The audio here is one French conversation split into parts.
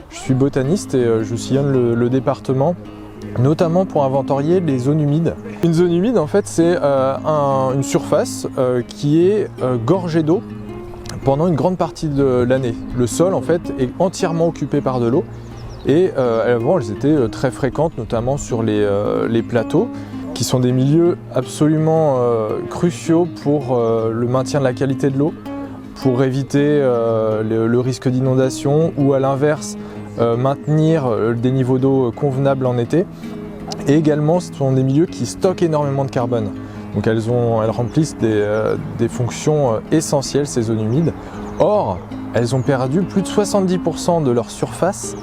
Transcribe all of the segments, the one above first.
Je suis botaniste et je sillonne le département, notamment pour inventorier les zones humides. Une zone humide, en fait, c'est une surface qui est gorgée d'eau pendant une grande partie de l'année. Le sol, en fait, est entièrement occupé par de l'eau et avant, elles étaient très fréquentes, notamment sur les plateaux, qui sont des milieux absolument cruciaux pour le maintien de la qualité de l'eau, pour éviter le risque d'inondation ou à l'inverse maintenir des niveaux d'eau convenables en été. Et également, ce sont des milieux qui stockent énormément de carbone. Donc elles remplissent des fonctions essentielles, ces zones humides. Or, elles ont perdu plus de 70% de leur surface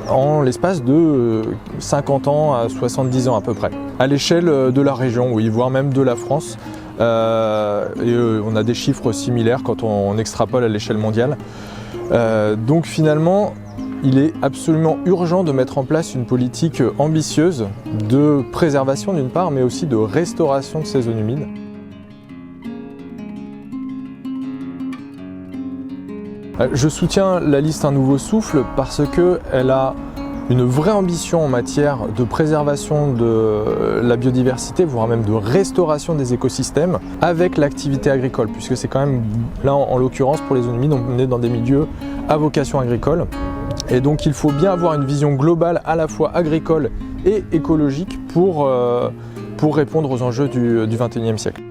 en l'espace de 50 ans à 70 ans à peu près. À l'échelle de la région, oui, voire même de la France. On a des chiffres similaires quand on extrapole à l'échelle mondiale. Donc finalement, il est absolument urgent de mettre en place une politique ambitieuse de préservation d'une part, mais aussi de restauration de ces zones humides. Je soutiens la liste Un Nouveau Souffle parce qu'elle a une vraie ambition en matière de préservation de la biodiversité, voire même de restauration des écosystèmes avec l'activité agricole, puisque c'est quand même, là en l'occurrence pour les zones humides, on est dans des milieux à vocation agricole. Et donc il faut bien avoir une vision globale à la fois agricole et écologique pour répondre aux enjeux du XXIe siècle.